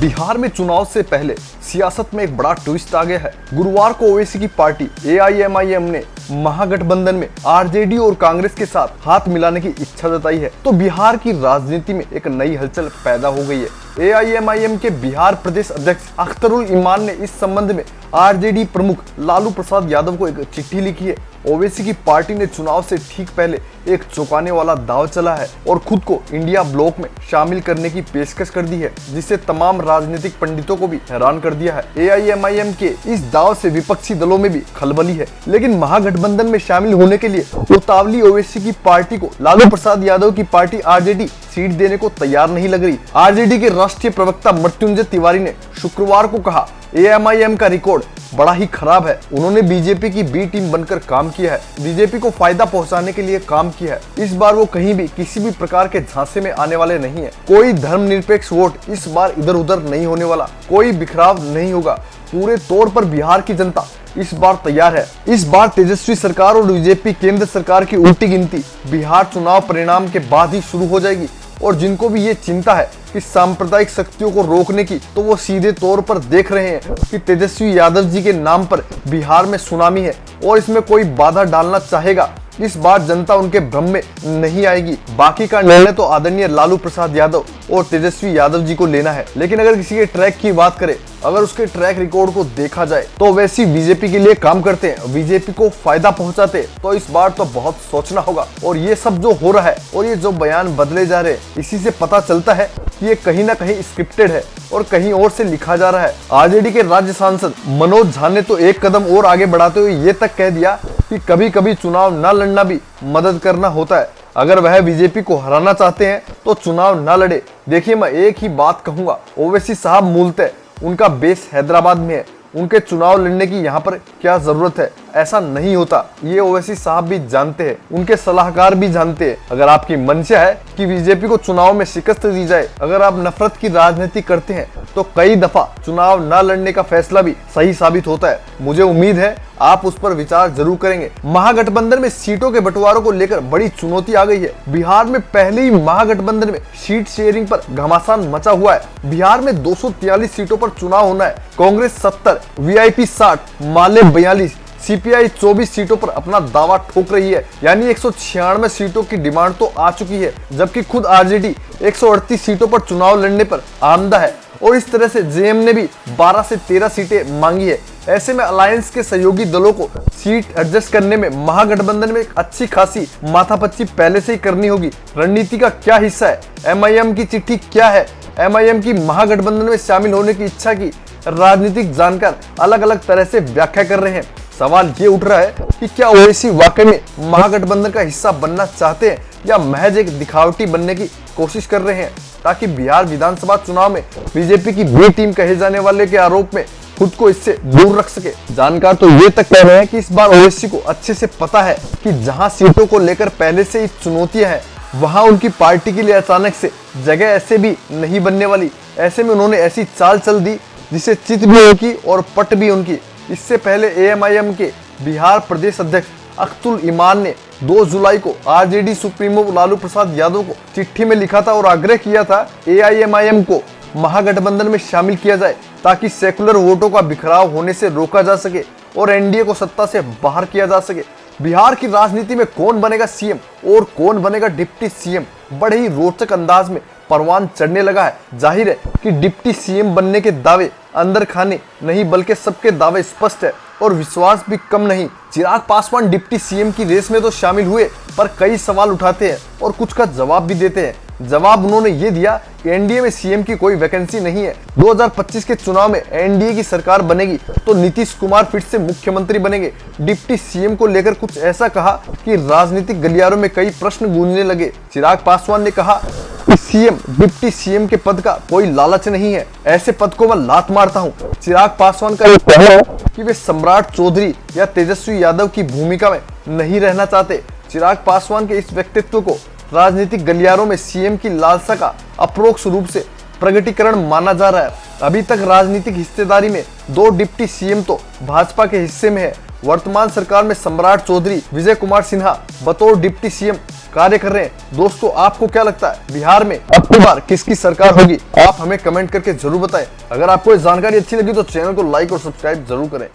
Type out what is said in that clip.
बिहार में चुनाव से पहले सियासत में एक बड़ा ट्विस्ट आ गया है। गुरुवार को ओवैसी की पार्टी एआईएमआईएम ने महागठबंधन में आरजेडी और कांग्रेस के साथ हाथ मिलाने की इच्छा जताई है। तो बिहार की राजनीति में एक नई हलचल पैदा हो गई है। एआईएमआईएम के बिहार प्रदेश अध्यक्ष अख्तरुल इमान ने इस संबंध में आरजेडी प्रमुख लालू प्रसाद यादव को एक चिट्ठी लिखी है। ओवैसी की पार्टी ने चुनाव से ठीक पहले एक चौंकाने वाला दांव चला है और खुद को इंडिया ब्लॉक में शामिल करने की पेशकश कर दी है, जिससे तमाम राजनीतिक पंडितों को भी हैरान कर दिया है। एआईएमआईएम के इस दांव से विपक्षी दलों में भी खलबली है, लेकिन महागठबंधन में शामिल होने के लिए उतावली ओवैसी की पार्टी को लालू प्रसाद यादव की पार्टी आरजेडी सीट देने को तैयार नहीं लग रही। आरजेडी के राष्ट्रीय प्रवक्ता मृत्युंजय तिवारी ने शुक्रवार को कहा, एआईएमआईएम का रिकॉर्ड बड़ा ही खराब है। उन्होंने बीजेपी की बी टीम बनकर काम किया है, बीजेपी को फायदा पहुंचाने के लिए काम किया है। इस बार वो कहीं भी किसी भी प्रकार के झांसे में आने वाले नहीं है। कोई धर्मनिरपेक्ष वोट इस बार इधर उधर नहीं होने वाला, कोई बिखराव नहीं होगा। पूरे तौर पर बिहार की जनता इस बार तैयार है। इस बार तेजस्वी सरकार और बीजेपी केंद्र सरकार की उल्टी गिनती बिहार चुनाव परिणाम के बाद ही शुरू हो जाएगी। और जिनको भी ये चिंता है कि सांप्रदायिक शक्तियों को रोकने की, तो वो सीधे तौर पर देख रहे हैं कि तेजस्वी यादव जी के नाम पर बिहार में सुनामी है और इसमें कोई बाधा डालना चाहेगा। इस बार जनता उनके भ्रम में नहीं आएगी। बाकी का निर्णय तो आदरणीय लालू प्रसाद यादव और तेजस्वी यादव जी को लेना है। लेकिन अगर किसी के ट्रैक की बात करें, अगर उसके ट्रैक रिकॉर्ड को देखा जाए तो वैसी बीजेपी के लिए काम करते हैं, बीजेपी को फायदा पहुंचाते, तो इस बार तो बहुत सोचना होगा। और ये सब जो हो रहा है और ये जो बयान बदले जा रहे हैं, इसी से पता चलता है कि ये कहीं ना कहीं स्क्रिप्टेड है और कहीं और से लिखा जा रहा है। आरजेडी के राज्य सांसद मनोज झा ने तो एक कदम और आगे बढ़ाते हुए ये तक कह दिया कि कभी कभी चुनाव न लड़ना भी मदद करना होता है। अगर वह बीजेपी को हराना चाहते हैं तो चुनाव न लड़े। देखिए, मैं एक ही बात कहूंगा, ओवैसी साहब मूलतः उनका बेस हैदराबाद में है, उनके चुनाव लड़ने की यहाँ पर क्या जरूरत है? ऐसा नहीं होता। ये ओवैसी साहब भी जानते हैं, उनके सलाहकार भी जानते हैं। अगर आपकी मंशा है कि बीजेपी को चुनाव में शिकस्त दी जाए, अगर आप नफरत की राजनीति करते हैं, तो कई दफा चुनाव न लड़ने का फैसला भी सही साबित होता है। मुझे उम्मीद है आप उस पर विचार जरूर करेंगे। महागठबंधन में सीटों के बंटवारों को लेकर बड़ी चुनौती आ गई है। बिहार में पहले ही महागठबंधन में सीट शेयरिंग पर घमासान मचा हुआ है। बिहार में 243 सीटों पर चुनाव होना है। कांग्रेस 70, वीआईपी 60, माले 42, सीपीआई 24 सीटों पर अपना दावा ठोक रही है, यानी 196 सीटों की डिमांड तो आ चुकी है, जबकि खुद आरजेडी 138 सीटों पर चुनाव लड़ने पर आमदा है। और इस तरह से जेएम ने भी 12 से 13 सीटें मांगी है। ऐसे में अलायंस के सहयोगी दलों को सीट एडजस्ट करने में महागठबंधन में एक अच्छी खासी माथापच्ची पहले से ही करनी होगी। रणनीति का क्या हिस्सा है? एमआईएम की चिट्ठी क्या है? एमआईएम की महागठबंधन में शामिल होने की इच्छा की राजनीतिक जानकार अलग अलग तरह से व्याख्या कर रहे हैं। सवाल ये उठ रहा है कि क्या ओवैसी वाकई में महागठबंधन का हिस्सा बनना चाहते हैं या महज एक दिखावटी बनने की कोशिश कर रहे हैं, ताकि बिहार विधानसभा चुनाव में बीजेपी की बी टीम कहे जाने वाले के आरोप में खुद को इससे दूर रख सके। जानकार तो ये तक कह रहे हैं कि इस बार ओवैसी को अच्छे से पता है कि जहां सीटों को लेकर पहले से ही चुनौतियां हैं, वहां उनकी पार्टी के लिए अचानक से जगह ऐसे भी नहीं बनने वाली। ऐसे में उन्होंने ऐसी चाल चल दी जिससे चित भी उनकी और पट भी उनकी। इससे पहले एएमआईएम के बिहार प्रदेश अध्यक्ष अख्तरुल इमान ने 2 जुलाई को आरजेडी सुप्रीमो लालू प्रसाद यादव को चिट्ठी में लिखा था और आग्रह किया था एआईएमआईएम को महागठबंधन में शामिल किया जाए, ताकि सेकुलर वोटों का बिखराव होने से रोका जा सके और एनडीए को सत्ता से बाहर किया जा सके। बिहार की राजनीति में कौन बनेगा सीएम और कौन बनेगा डिप्टी सीएम, बड़े ही रोचक अंदाज में परवान चढ़ने लगा है। जाहिर है कि डिप्टी सीएम बनने के दावे अंदर खाने नहीं, बल्कि सबके दावे स्पष्ट है और विश्वास भी कम नहीं। चिराग पासवान डिप्टी सीएम की रेस में तो शामिल हुए, पर कई सवाल उठाते हैं और कुछ का जवाब भी देते हैं। जवाब उन्होंने ये दिया कि एनडीए में सीएम की कोई वैकेंसी नहीं है। 2025 के चुनाव में एनडीए की सरकार बनेगी तो नीतीश कुमार फिर से मुख्यमंत्री बनेंगे। डिप्टी सीएम को लेकर कुछ ऐसा कहा कि राजनीतिक गलियारों में कई प्रश्न गूंजने लगे। चिराग पासवान ने कहा कि सीएम डिप्टी सीएम के पद का कोई लालच नहीं है, ऐसे पद को मैं लात मारता हूँ। चिराग पासवान का ये कहना है कि वे सम्राट चौधरी या तेजस्वी यादव की भूमिका में नहीं रहना चाहते। चिराग पासवान के इस व्यक्तित्व को राजनीतिक गलियारों में सीएम की लालसा का अप्रोक्ष रूप से प्रगटीकरण माना जा रहा है। अभी तक राजनीतिक हिस्सेदारी में 2 डिप्टी सीएम तो भाजपा के हिस्से में है। वर्तमान सरकार में सम्राट चौधरी, विजय कुमार सिन्हा बतौर डिप्टी सीएम कार्य कर रहे हैं। दोस्तों, आपको क्या लगता है बिहार में अब की बार किसकी सरकार होगी? आप हमें कमेंट करके जरूर बताएं। अगर आपको ये जानकारी अच्छी लगी तो चैनल को लाइक और सब्सक्राइब जरूर करें।